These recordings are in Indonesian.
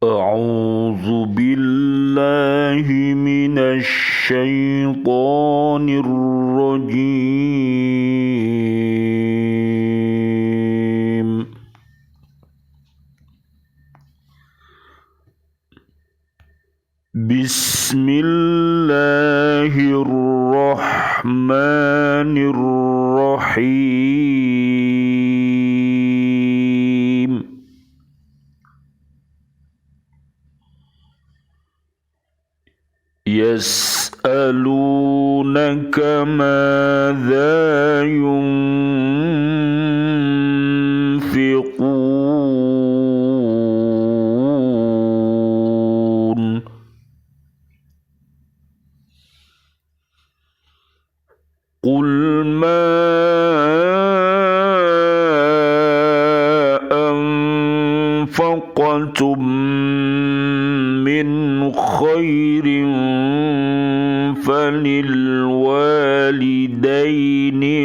أعوذ بالله من الشيطان الرجيم. بسم الله الرحمن الرحيم. يسألونك ماذا ينفقون قل ما أنفقتم من خير فللوالدين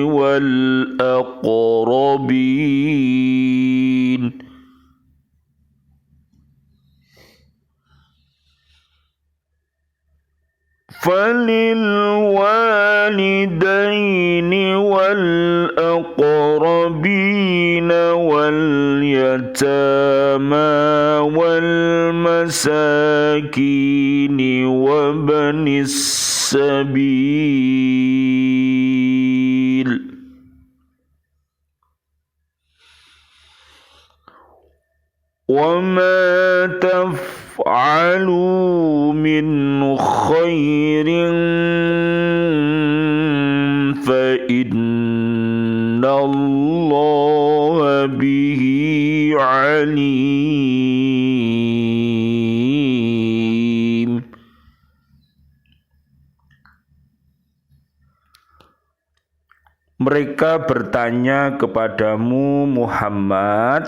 والأقربين والأقربين واليتامى والمساكين وابن السبيل وما تفعلوا من خير فإن الله به عليم. Mereka bertanya kepadamu Muhammad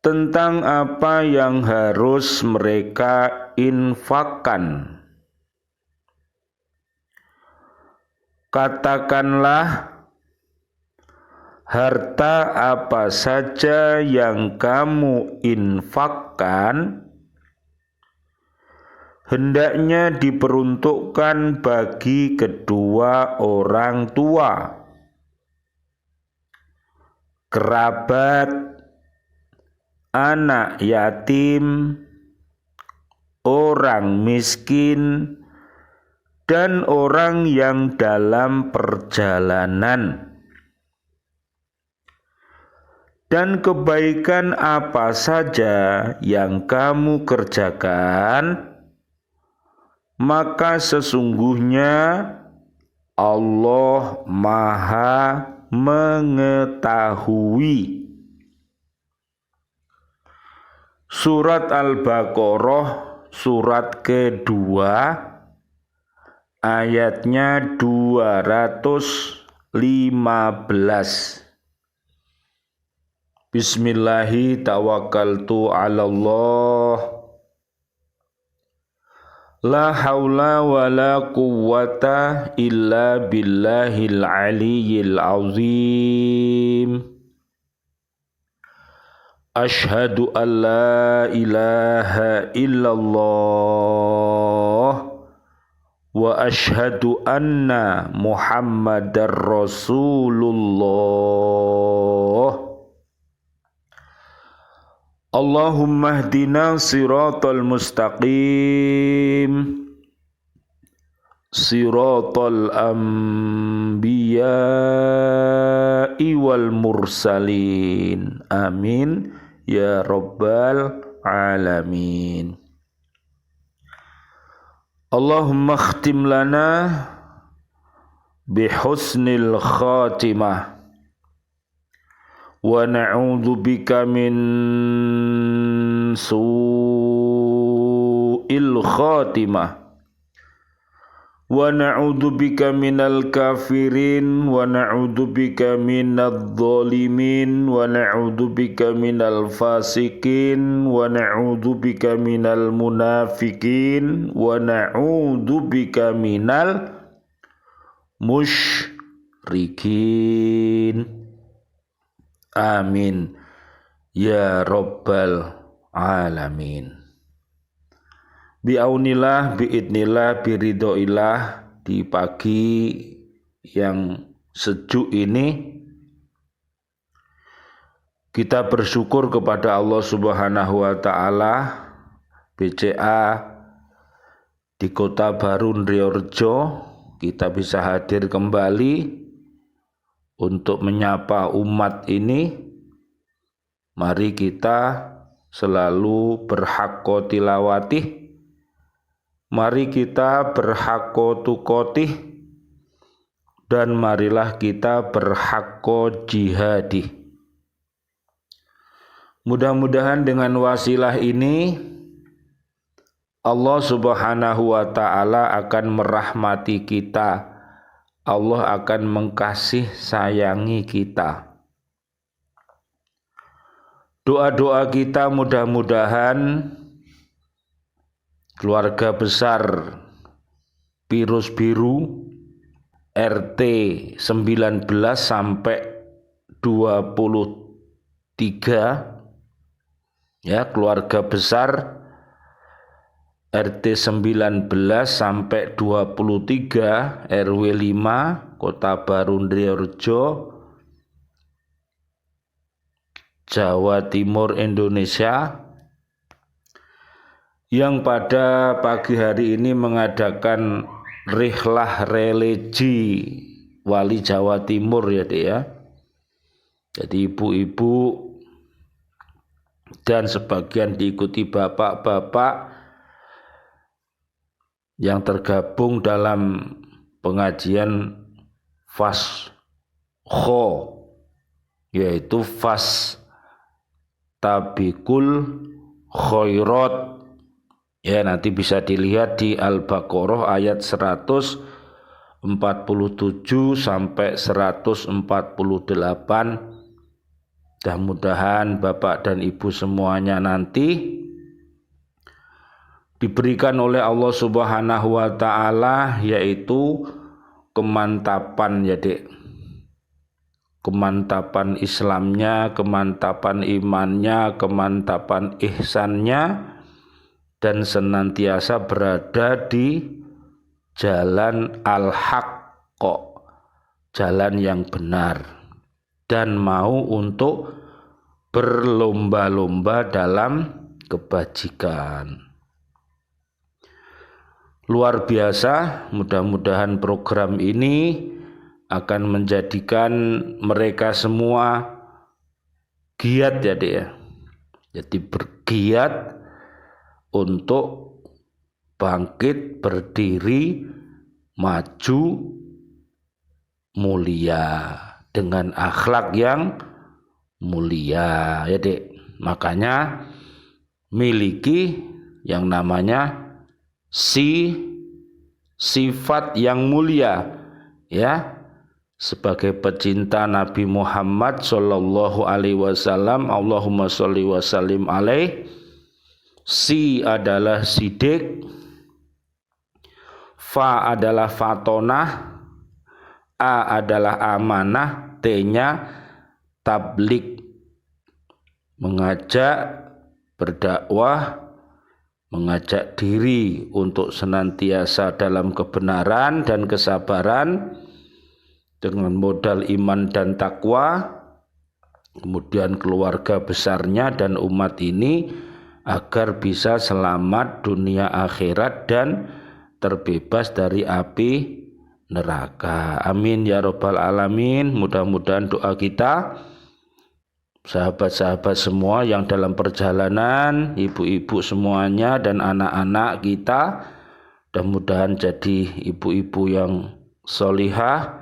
tentang apa yang harus mereka infakkan. Katakanlah, harta apa saja yang kamu infakkan hendaknya diperuntukkan bagi kedua orang tua, kerabat, anak yatim, orang miskin, dan orang yang dalam perjalanan. Dan kebaikan apa saja yang kamu kerjakan, maka sesungguhnya Allah Maha mengetahui. Surat Al-Baqarah surat kedua ayatnya 215. Bismillahi tawakkaltu 'alallah. La haula wa la quwwata illa billahil aliyyil azim. Ashhadu an la ilaha illallah wa ashhadu anna Muhammadar Rasulullah. Allahumma hdina siratal mustaqim, siratal anbiya'i wal mursalin. Amin ya rabbal alamin. Allahumma khtim lana bihusnil khatimah wa na'udzu bika min su'il khatimah wa na'udzu bika minal kafirin wa na'udzu bika minadh dhalimin wa na'udzu bika minal fasikin wa na'udzu bika minal munafikin wa na'udzu bika minal musyrikin. Amin ya Rabbal Alamin. Biaunillah, biidnillah, biridhoillah, di pagi yang sejuk ini kita bersyukur kepada Allah Subhanahu wa taala. BCA di Kota Baru Ndriyorejo kita bisa hadir kembali untuk menyapa umat ini. Mari kita selalu berhakko tilawatih, mari kita berhakko tukotih, dan marilah kita berhakko jihadih. Mudah-mudahan dengan wasilah ini Allah Subhanahu wa ta'ala akan merahmati kita. Allah akan mengkasih sayangi kita. Doa-doa kita mudah-mudahan keluarga besar Virus Biru RT 19 sampai 23, ya, keluarga besar RT 19 sampai 23 RW 5 Kota Baru Ndriyorejo, Jawa Timur, Indonesia, yang pada pagi hari ini mengadakan rihlah religi Wali Jawa Timur, ya Dek, ya. Jadi ibu-ibu dan sebagian diikuti bapak-bapak yang tergabung dalam pengajian Fasho, yaitu Tabikul Khairat, ya, nanti bisa dilihat di Al-Baqarah ayat 147 sampai 148. Mudah-mudahan Bapak dan Ibu semuanya nanti diberikan oleh Allah Subhanahu wa ta'ala, yaitu kemantapan, ya Dek, kemantapan Islamnya, kemantapan imannya, kemantapan ihsannya, dan senantiasa berada di jalan al-haqq, jalan yang benar, dan mau untuk berlomba-lomba dalam kebajikan. Luar biasa, mudah-mudahan program ini akan menjadikan mereka semua giat, ya Dek, ya. Jadi bergiat untuk bangkit, berdiri, maju, mulia, dengan akhlak yang mulia, ya Dek. Makanya miliki yang namanya sifat yang mulia, ya, sebagai pecinta Nabi Muhammad sallallahu alaihi wasallam. Allahumma sholli wa sallim alaih. Si adalah sidik, fa adalah fatonah, a adalah amanah, t-nya tablik, mengajak, berdakwah, mengajak diri untuk senantiasa dalam kebenaran dan kesabaran dengan modal iman dan takwa, kemudian keluarga besarnya dan umat ini agar bisa selamat dunia akhirat dan terbebas dari api neraka. Amin ya Rabbal Alamin. Mudah-mudahan doa kita, sahabat-sahabat semua yang dalam perjalanan, ibu-ibu semuanya dan anak-anak kita, mudah-mudahan jadi ibu-ibu yang solihah,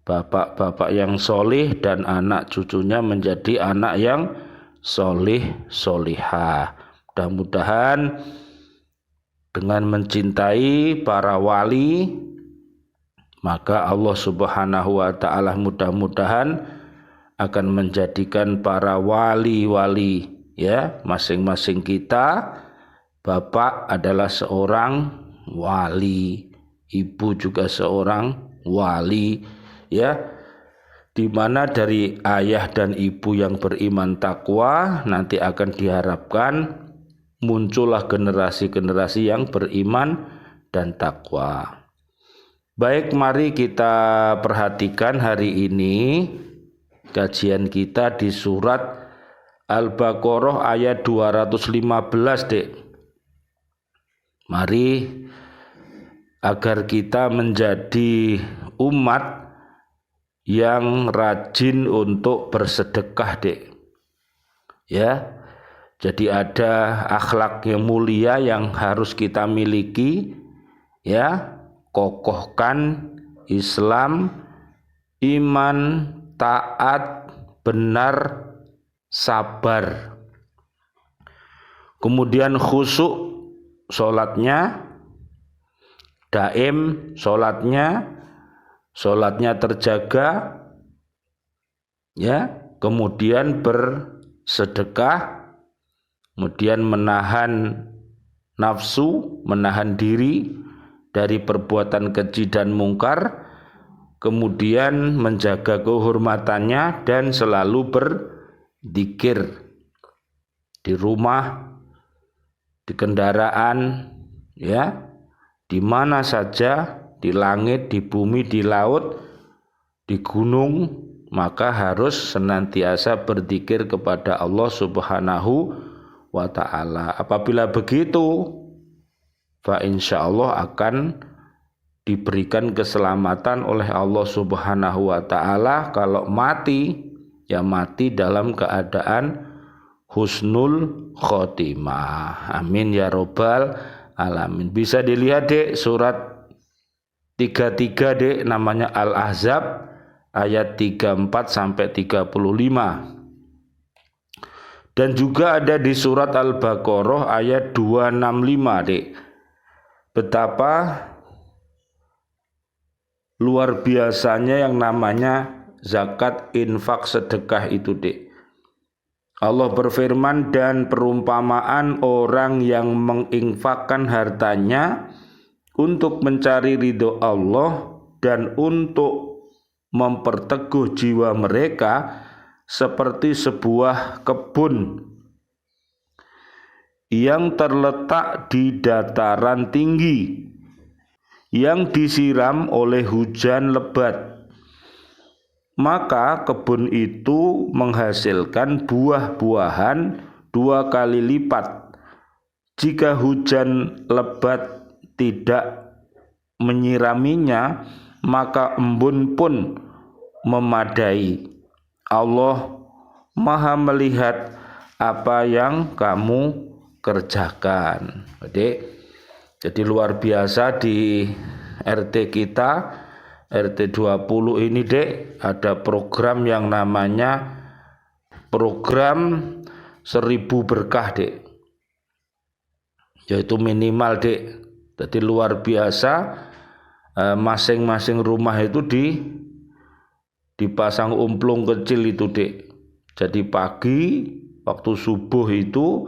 bapak-bapak yang solih, dan anak cucunya menjadi anak yang solih solihah. Mudah-mudahan dengan mencintai para wali, maka Allah Subhanahu wa ta'ala mudah-mudahan akan menjadikan para wali-wali, ya, masing-masing kita. Bapak adalah seorang wali, ibu juga seorang wali, ya, di mana dari ayah dan ibu yang beriman takwa nanti akan diharapkan muncullah generasi-generasi yang beriman dan takwa. Baik, mari kita perhatikan hari ini kajian kita di surat Al-Baqarah ayat 215, Dek. Mari agar kita menjadi umat yang rajin untuk bersedekah, Dek. Ya. Jadi ada akhlak yang mulia yang harus kita miliki, ya. Kokohkan Islam, iman, taat, benar, sabar. Kemudian khusyuk sholatnya, daim sholatnya terjaga, ya. Kemudian bersedekah, kemudian menahan nafsu, menahan diri dari perbuatan keji dan mungkar, kemudian menjaga kehormatannya dan selalu berzikir di rumah, di kendaraan, ya, di mana saja, di langit, di bumi, di laut, di gunung, maka harus senantiasa berzikir kepada Allah Subhanahu wa ta'ala. Apabila begitu, fa insyaallah akan diberikan keselamatan oleh Allah Subhanahu wa ta'ala. Kalau mati, ya mati dalam keadaan husnul khotimah. Amin ya robbal alamin. Bisa dilihat, Dek, surat 33, Dek, namanya Al-Ahzab ayat 34 sampai 35. Dan juga ada di surat Al-Baqarah ayat 265, Dek. Betapa luar biasanya yang namanya zakat, infak, sedekah itu, Dek. Allah berfirman, dan perumpamaan orang yang menginfakkan hartanya untuk mencari ridho Allah dan untuk memperteguh jiwa mereka seperti sebuah kebun yang terletak di dataran tinggi yang disiram oleh hujan lebat. Maka kebun itu menghasilkan buah-buahan 2 kali lipat. Jika hujan lebat tidak menyiraminya, maka embun pun memadai. Allah Maha melihat apa yang kamu kerjakan. Jadi luar biasa di RT kita, RT 20 ini, Dek, ada program yang namanya program 1000 berkah, Dek. Yaitu minimal, Dek. Jadi luar biasa, masing-masing rumah itu dipasang umplung kecil itu, Dek. Jadi pagi waktu subuh itu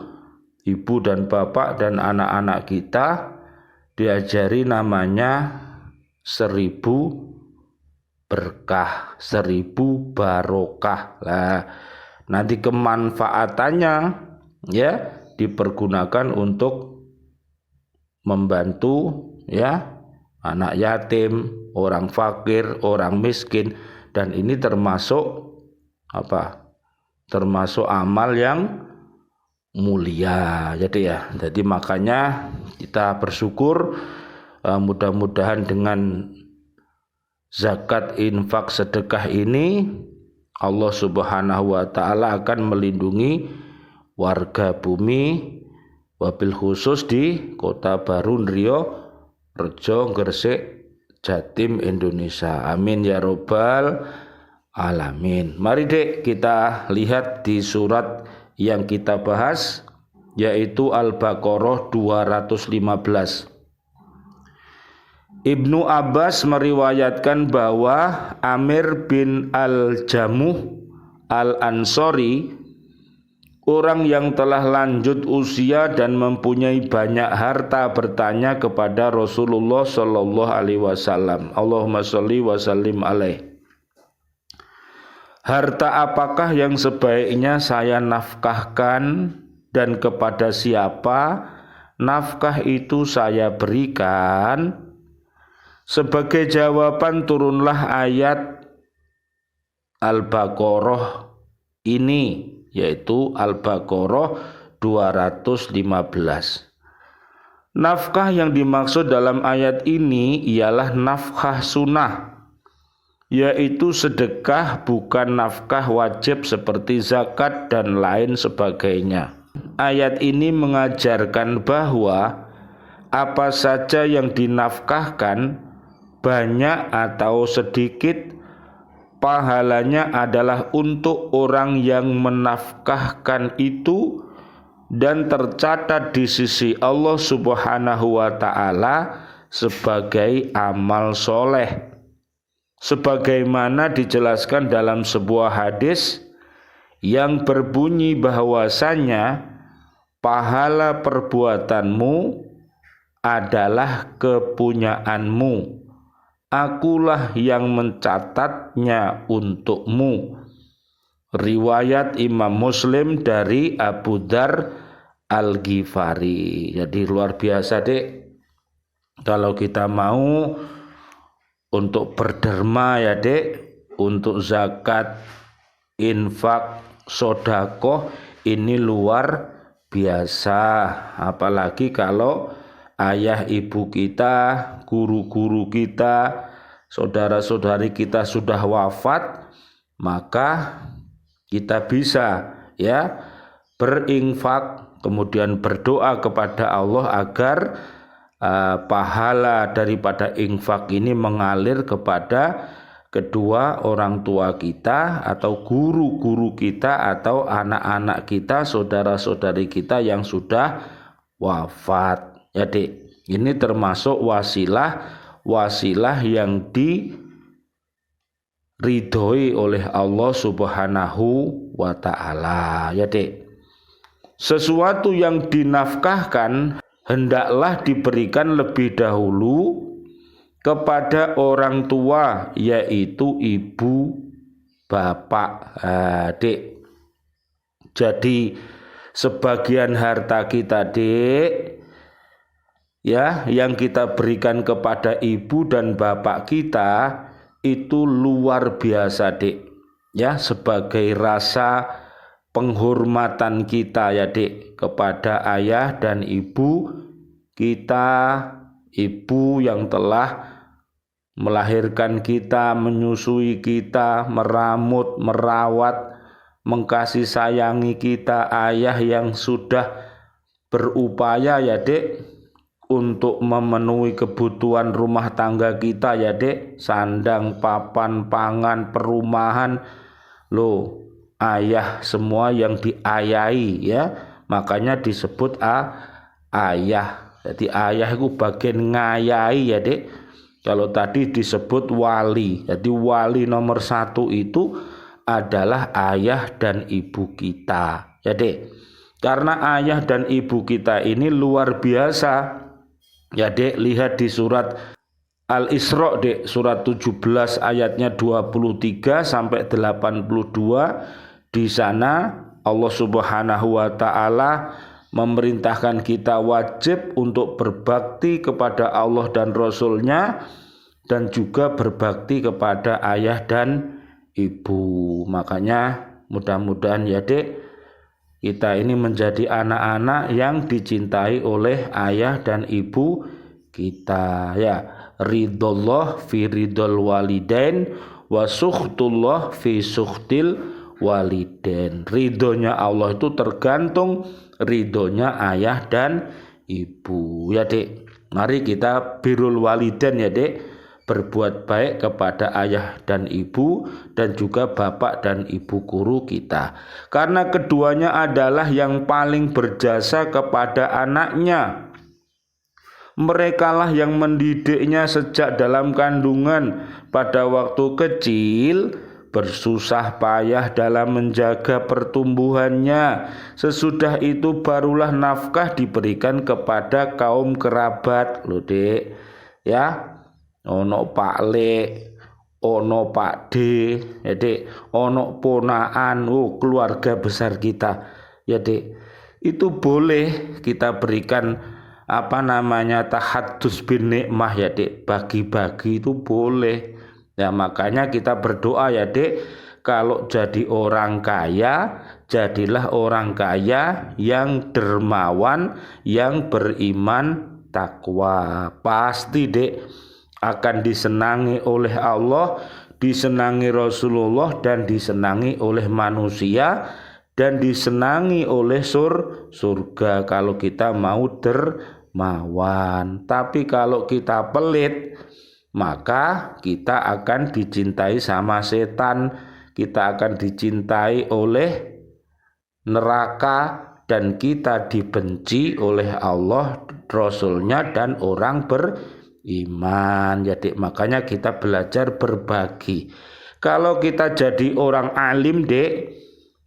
ibu dan bapak dan anak-anak kita diajari namanya 1000 berkah, 1000 barokah. Lah, nanti kemanfaatannya, ya, dipergunakan untuk membantu, ya, anak yatim, orang fakir, orang miskin, dan ini termasuk apa? Termasuk amal yang mulia. Jadi makanya kita bersyukur, mudah-mudahan dengan zakat, infak, sedekah ini Allah Subhanahu wa ta'ala akan melindungi warga bumi, wabil khusus di Kota Baru Nrio Rejo, Gresik, Jatim, Indonesia. Amin ya robbal alamin. Mari, Dek, kita lihat di surat yang kita bahas, yaitu Al-Baqarah 215. Ibnu Abbas meriwayatkan bahwa Amir bin Al-Jamuh Al-Ansori, orang yang telah lanjut usia dan mempunyai banyak harta, bertanya kepada Rasulullah Shallallahu Alaihi Wasallam, Allahumma sholli wa sallim alaih, Harta apakah yang sebaiknya saya nafkahkan dan kepada siapa nafkah itu saya berikan? Sebagai jawaban turunlah ayat Al-Baqarah ini, yaitu Al-Baqarah 215. Nafkah yang dimaksud dalam ayat ini ialah nafkah sunnah, yaitu sedekah, bukan nafkah wajib seperti zakat dan lain sebagainya. Ayat ini mengajarkan bahwa apa saja yang dinafkahkan, banyak atau sedikit, pahalanya adalah untuk orang yang menafkahkan itu dan tercatat di sisi Allah Subhanahu wa ta'ala sebagai amal soleh. Sebagaimana dijelaskan dalam sebuah hadis yang berbunyi bahwasanya pahala perbuatanmu adalah kepunyaanmu, akulah yang mencatatnya untukmu. Riwayat Imam Muslim dari Abu Dzar Al-Ghifari. Jadi luar biasa, Dek. Kalau kita mau untuk berderma ya, Dek, untuk zakat, infak, sodakoh, ini luar biasa. Apalagi kalau ayah ibu kita, guru-guru kita, saudara-saudari kita sudah wafat, maka kita bisa ya berinfak, kemudian berdoa kepada Allah agar pahala daripada infak ini mengalir kepada kedua orang tua kita atau guru-guru kita atau anak-anak kita, saudara-saudari kita yang sudah wafat. Ya, Dek, ini termasuk wasilah yang diridhoi oleh Allah Subhanahu wa ta'ala. Ya, Dek, sesuatu yang dinafkahkan hendaklah diberikan lebih dahulu kepada orang tua, yaitu ibu, bapak, Dek. Jadi sebagian harta kita, Dek, ya, yang kita berikan kepada ibu dan bapak kita itu luar biasa, Dek. Ya, sebagai rasa penghormatan kita ya, Dek, kepada ayah dan ibu kita, ibu yang telah melahirkan kita, menyusui kita, meramut, merawat, mengkasih sayangi kita, ayah yang sudah berupaya ya, Dek, untuk memenuhi kebutuhan rumah tangga kita ya, Dek, sandang, papan, pangan, perumahan, loh, ayah semua yang diayahi ya, makanya disebut ayah. Jadi ayah itu bagian ngayahi ya, Dek. Kalau tadi disebut wali, jadi wali nomor 1 itu adalah ayah dan ibu kita ya, Dek. Karena ayah dan ibu kita ini luar biasa ya, Dek. Lihat di surat Al-Isra, Dek, surat 17 ayatnya 23 sampai 82. Di sana Allah Subhanahu wa ta'ala memerintahkan kita wajib untuk berbakti kepada Allah dan Rasul-Nya dan juga berbakti kepada ayah dan ibu. Makanya mudah-mudahan ya, Dek, kita ini menjadi anak-anak yang dicintai oleh ayah dan ibu kita ya. Ridullah fi ridul walidain wa sukhtullah fi sukhtil walidain. Ridhonya Allah itu tergantung ridhonya ayah dan ibu ya, Dek. Mari kita birrul walidain ya, Dek, berbuat baik kepada ayah dan ibu dan juga bapak dan ibu guru kita, karena keduanya adalah yang paling berjasa kepada anaknya. Merekalah yang mendidiknya sejak dalam kandungan pada waktu kecil, bersusah payah dalam menjaga pertumbuhannya. Sesudah itu barulah nafkah diberikan kepada kaum kerabat, loh, Dek. Ya, ono pakle, ono pakde, ya Dek, ono ponaan, keluarga besar kita, ya Dek. Itu boleh kita berikan tahadus bin nikmah, ya Dek. Bagi-bagi itu boleh. Ya makanya kita berdoa, ya Dek, kalau jadi orang kaya, jadilah orang kaya yang dermawan, yang beriman, takwa. Pasti Dek akan disenangi oleh Allah, disenangi Rasulullah, dan disenangi oleh manusia, dan disenangi oleh surga kalau kita mau dermawan. Tapi kalau kita pelit, maka kita akan dicintai sama setan, kita akan dicintai oleh neraka, dan kita dibenci oleh Allah, Rasulnya, dan orang beriman. Jadi makanya kita belajar berbagi. Kalau kita jadi orang alim, Dek,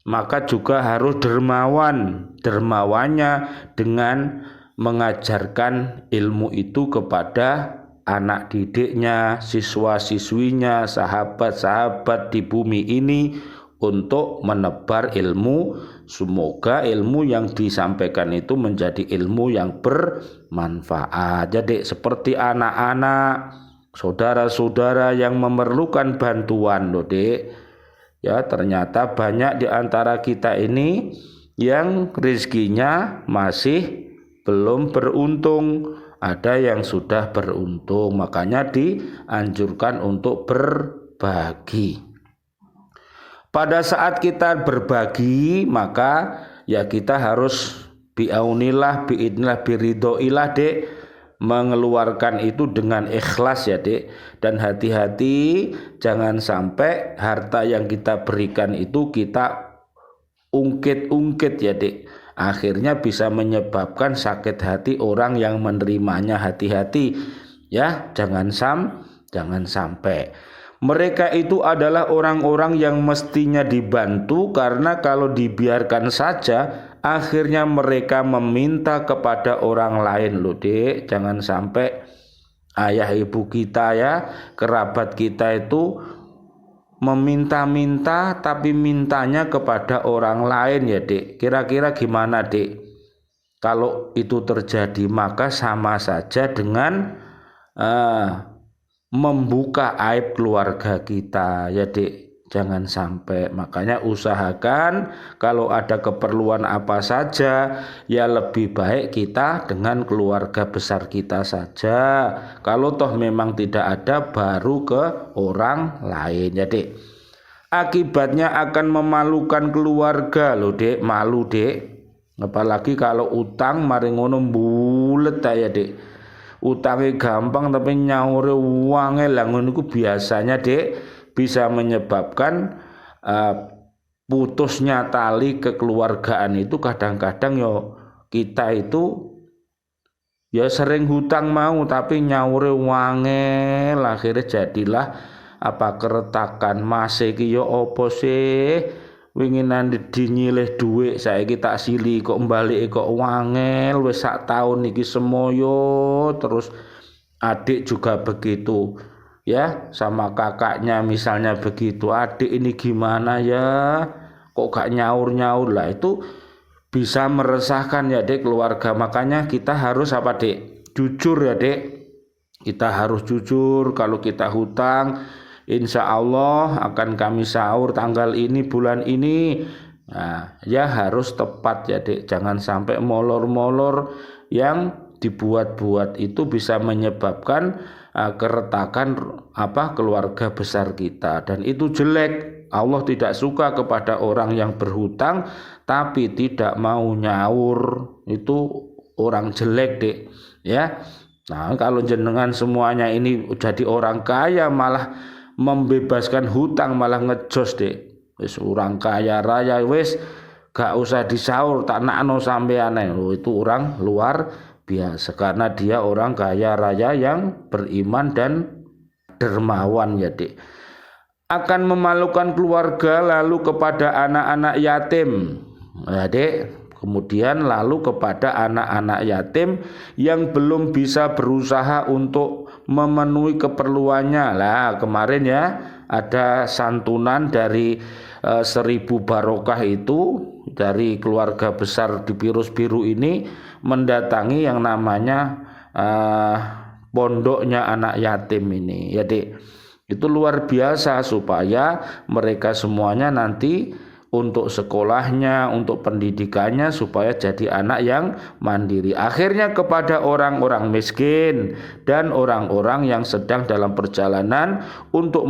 maka juga harus dermawan. Dermawannya dengan mengajarkan ilmu itu kepada anak didiknya, siswa-siswinya, sahabat-sahabat di bumi ini, untuk menebar ilmu. Semoga ilmu yang disampaikan itu menjadi ilmu yang bermanfaat. Jadi seperti anak-anak, saudara-saudara yang memerlukan bantuan loh Dek. Ya ternyata banyak di antara kita ini yang rezekinya masih belum beruntung. Ada yang sudah beruntung, makanya dianjurkan untuk berbagi. Pada saat kita berbagi, maka ya kita harus biaunillah, biidnillah, biridhoillah Dek, mengeluarkan itu dengan ikhlas ya Dek. Dan hati-hati jangan sampai harta yang kita berikan itu kita ungkit-ungkit ya Dek. Akhirnya bisa menyebabkan sakit hati orang yang menerimanya. Hati-hati ya, jangan sampai. Mereka itu adalah orang-orang yang mestinya dibantu, karena kalau dibiarkan saja akhirnya mereka meminta kepada orang lain loh Dek. Jangan sampai ayah ibu kita ya, kerabat kita itu meminta-minta tapi mintanya kepada orang lain ya Dek. Kira-kira gimana Dek? Kalau itu terjadi maka sama saja dengan membuka aib keluarga kita ya Dek. Jangan sampai. Makanya usahakan kalau ada keperluan apa saja ya lebih baik kita dengan keluarga besar kita saja. Kalau toh memang tidak ada baru ke orang lain ya Dek. Akibatnya akan memalukan keluarga loh Dek. Malu Dek. Apalagi kalau utang mari ngono bulet ya Dek. Utangnya gampang tapi nyaure uangnya lah ngono iku biasanya Dek bisa menyebabkan putusnya tali kekeluargaan itu. Kadang-kadang yo kita itu ya sering hutang mau tapi nyaure uangnya, akhirnya jadilah keretakan. Mas iki yo opo sih winginan dinyilih duit saiki tak sili kok balik kok wangel wis sak tahun iki semoyo. Terus adik juga begitu ya, sama kakaknya misalnya begitu. Adik ini gimana ya kok gak nyaur-nyaur lah, itu bisa meresahkan ya Dek keluarga. Makanya kita harus Dek? Jujur ya Dek. Kita harus jujur. Kalau kita hutang, insya Allah akan kami sahur tanggal ini, bulan ini. Nah, ya harus tepat ya Dek. Jangan sampai molor-molor yang dibuat-buat itu bisa menyebabkan keretakan keluarga besar kita, dan itu jelek. Allah tidak suka kepada orang yang berhutang tapi tidak mau nyaur. Itu orang jelek Dek ya. Nah, kalau jenengan semuanya ini jadi orang kaya malah membebaskan hutang, malah ngejos Dek. Wis orang kaya raya wis gak usah disaur, tak nakno sampean. Itu orang luar biasa karena dia orang kaya raya yang beriman dan dermawan ya Dek. Akan memalukan keluarga lalu kepada anak-anak yatim ya Dek. Kemudian lalu kepada anak-anak yatim yang belum bisa berusaha untuk memenuhi keperluannya. Lah kemarin ya ada santunan dari 1000 barokah itu dari keluarga besar di Virus Biru ini mendatangi yang namanya pondoknya anak yatim ini ya Dek. Itu luar biasa supaya mereka semuanya nanti untuk sekolahnya, untuk pendidikannya supaya jadi anak yang mandiri. Akhirnya kepada orang-orang miskin dan orang-orang yang sedang dalam perjalanan untuk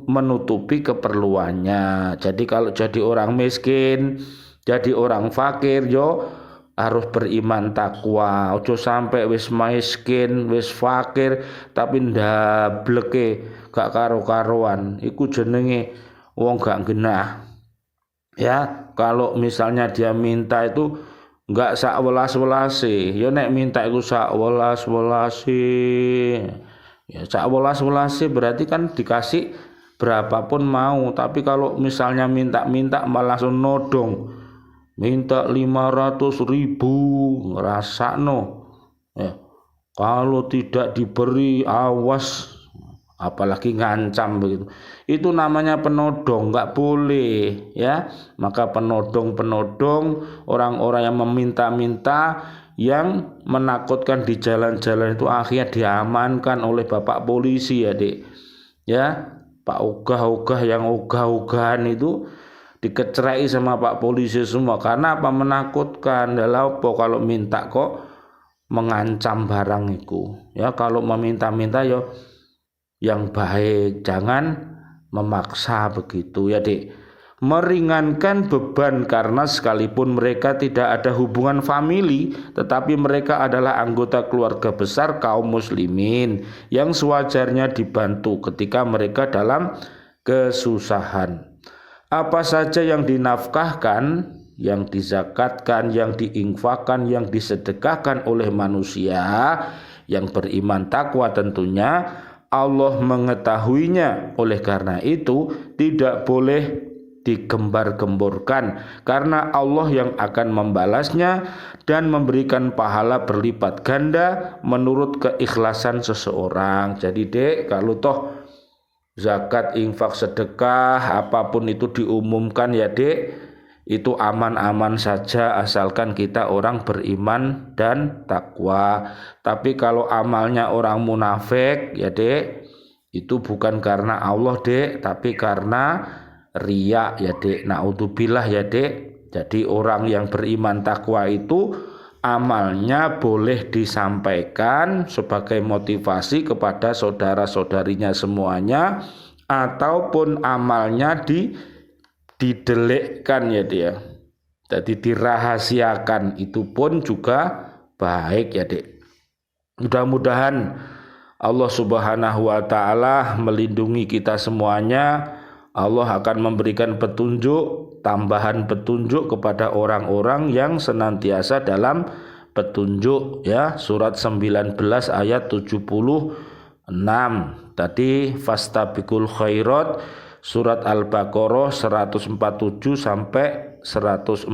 menutupi keperluannya. Jadi kalau jadi orang miskin, jadi orang fakir yo harus beriman takwa. Ojo sampai wis miskin, wis fakir tapi ndableke gak karo-karoan. Iku jenenge wong gak genah. Ya, kalau misalnya dia minta itu enggak sak welas-welase. Ya nek minta itu sak welas-welase. Ya sak welas-welase berarti kan dikasih berapapun mau. Tapi kalau misalnya minta-minta malah langsung nodong. Minta 500.000 ngerasakno. Ya. Kalau tidak diberi awas, apalagi ngancam begitu, itu namanya penodong, nggak boleh ya. Maka penodong orang-orang yang meminta-minta, yang menakutkan di jalan-jalan itu akhirnya diamankan oleh bapak polisi ya Dek ya. Pak ogah-ogah yang ogah-ogahan itu dikecerai sama pak polisi semua. Karena apa? Menakutkan. Dalam apa kalau minta kok mengancam barang itu ya. Kalau meminta-minta ya yang baik, jangan memaksa begitu ya Dek. Meringankan beban karena sekalipun mereka tidak ada hubungan famili, tetapi mereka adalah anggota keluarga besar kaum muslimin yang sewajarnya dibantu ketika mereka dalam kesusahan. Apa saja yang dinafkahkan, yang dizakatkan, yang diinfakkan, yang disedekahkan oleh manusia yang beriman takwa tentunya Allah mengetahuinya. Oleh karena itu tidak boleh digembar-gemborkan, karena Allah yang akan membalasnya dan memberikan pahala berlipat ganda menurut keikhlasan seseorang. Jadi Dek, kalau toh zakat, infak, sedekah apapun itu diumumkan ya Dek, itu aman-aman saja asalkan kita orang beriman dan takwa. Tapi kalau amalnya orang munafik ya Dek, itu bukan karena Allah Dek, tapi karena riya ya Dek. Naudzubillah ya Dek. Jadi orang yang beriman takwa itu amalnya boleh disampaikan sebagai motivasi kepada saudara-saudarinya semuanya, ataupun amalnya didelikkan ya dia. Jadi dirahasiakan, itu pun juga baik ya Dek. Mudah-mudahan Allah Subhanahu wa taala melindungi kita semuanya. Allah akan memberikan petunjuk, tambahan petunjuk kepada orang-orang yang senantiasa dalam petunjuk ya. Surat 19 ayat 76. Tadi fastabiqul khairat, surat Al-Baqarah 147 sampai 148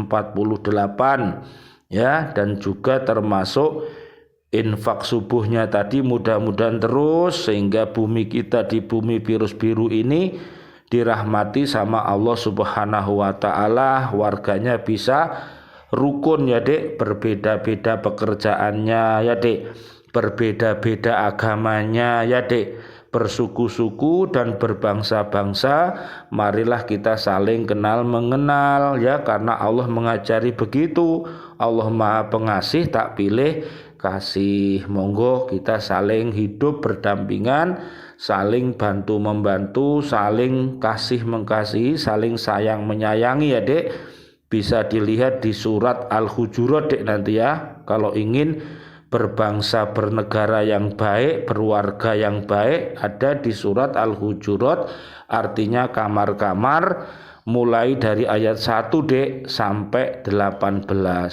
ya. Dan juga termasuk infak subuhnya tadi, mudah-mudahan terus sehingga bumi kita di bumi Virus Biru ini dirahmati sama Allah Subhanahu wa taala, warganya bisa rukun ya Dek, berbeda-beda pekerjaannya ya Dek, berbeda-beda agamanya ya Dek, bersuku-suku dan berbangsa-bangsa. Marilah kita saling kenal mengenal ya, karena Allah mengajari begitu. Allah Maha Pengasih tak pilih kasih. Monggo kita saling hidup berdampingan, saling bantu membantu, saling kasih mengasihi, saling sayang menyayangi ya Dek. Bisa dilihat di surat Al-Hujurat Dek nanti ya. Kalau ingin berbangsa bernegara yang baik, berwarga yang baik, ada di surat Al-Hujurat, artinya kamar-kamar, mulai dari ayat 1 Dek sampai 18.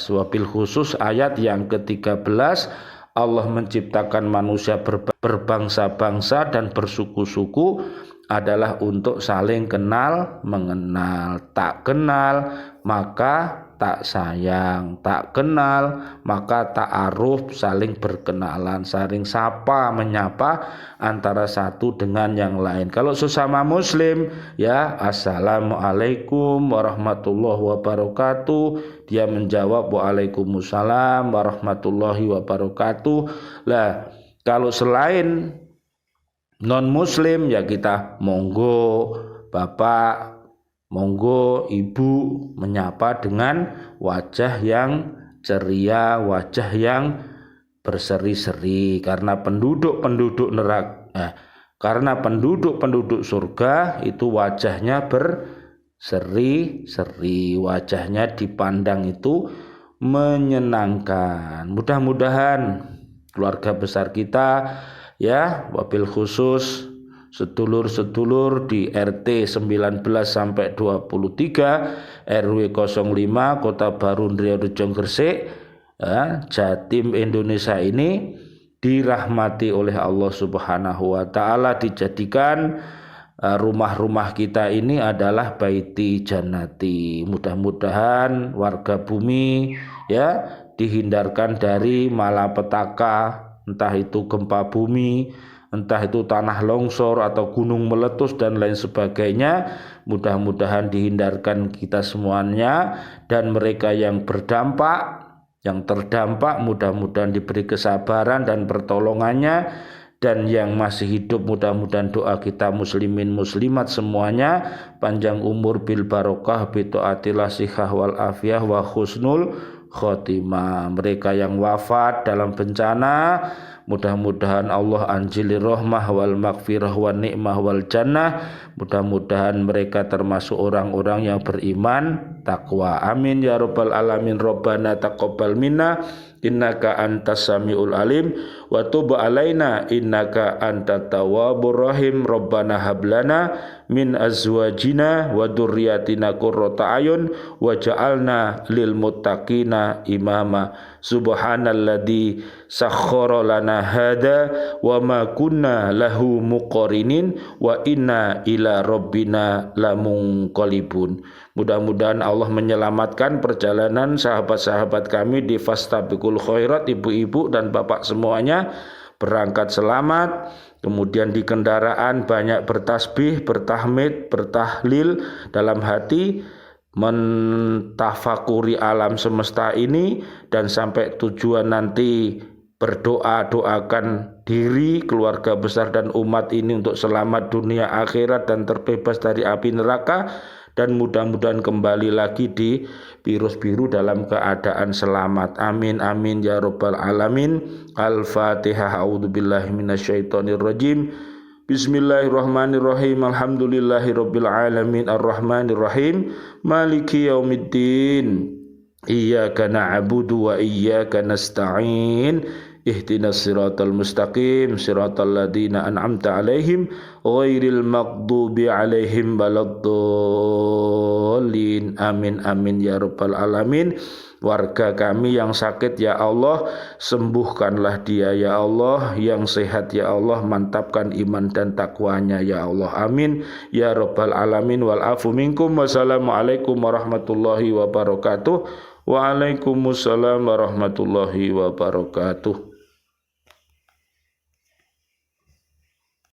Wabil khusus ayat yang ke-13, Allah menciptakan manusia berbangsa-bangsa dan bersuku-suku adalah untuk saling kenal mengenal. Tak kenal maka tak sayang, tak kenal, maka ta'aruf, saling berkenalan, saling sapa, menyapa antara satu dengan yang lain. Kalau sesama muslim, ya assalamualaikum warahmatullahi wabarakatuh, dia menjawab waalaikumsalam warahmatullahi wabarakatuh. Lah, kalau selain non muslim ya kita monggo bapak, monggo ibu, menyapa dengan wajah yang ceria, wajah yang berseri-seri, karena penduduk-penduduk neraka, karena penduduk-penduduk surga itu wajahnya berseri-seri, wajahnya dipandang itu menyenangkan. Mudah-mudahan keluarga besar kita, ya, wabil khusus sedulur-sedulur di RT 19 sampai 23 RW 05 Kota Baru Riau-Rejo Gresik, Jatim Indonesia ini dirahmati oleh Allah Subhanahu wa taala, dijadikan rumah-rumah kita ini adalah baiti jannati. Mudah-mudahan warga bumi, ya, dihindarkan dari malapetaka, entah itu gempa bumi, entah itu tanah longsor atau gunung meletus dan lain sebagainya. Mudah-mudahan dihindarkan kita semuanya, dan mereka yang berdampak, yang terdampak, mudah-mudahan diberi kesabaran dan pertolongannya, dan yang masih hidup mudah-mudahan doa kita muslimin muslimat semuanya panjang umur bil barokah bi taatillah sihah wal afiyah wa husnul khotimah. Mereka yang wafat dalam bencana, mudah-mudahan Allah anjili rahmah wal maghfirah wan nikmah wal jannah. Mudah-mudahan mereka termasuk orang-orang yang beriman takwa. Amin ya rabbal alamin. Rabbana taqabbal minna innaka antas samiul alim wa tub alaina innaka antat tawwabur rahim. Rabbana hablana min azwajina wa dzurriyyatina qurrata ayun waj'alna lil muttaqina imama. Subhanalladzi sakhkhara lana hada wa ma kunna lahu muqarinin wa inna ila rabbina lamunqalibun. Mudah-mudahan Allah menyelamatkan perjalanan sahabat-sahabat kami di Fastabiqul Khairat, ibu-ibu dan bapak semuanya berangkat selamat. Kemudian di kendaraan banyak bertasbih, bertahmid, bertahlil dalam hati, mentafakuri alam semesta ini, dan sampai tujuan nanti berdoa, doakan diri, keluarga besar dan umat ini untuk selamat dunia akhirat dan terbebas dari api neraka, dan mudah-mudahan kembali lagi di virus biru dalam keadaan selamat. Amin amin ya rabbal alamin. Al-Fatihah. A'udzubillahi minasyaitonirrajim. Bismillahirrahmanirrahim. Alhamdulillahirabbil alamin arrahmanirrahim maliki yaumiddin. Iyyaka na'budu wa iyyaka nasta'in. Ihdinas siratal mustaqim siratal ladzina an'amta 'alaihim ghairil maghdubi 'alaihim waladdallin. Amin amin ya rabbal alamin. Warga kami yang sakit ya Allah, sembuhkanlah dia ya Allah. Yang sehat ya Allah, mantapkan iman dan takwanya ya Allah. Amin ya rabbal alamin. Wal afu minkum. Wassalamualaikum warahmatullahi wabarakatuh. Waalaikumsalam warahmatullahi wabarakatuh.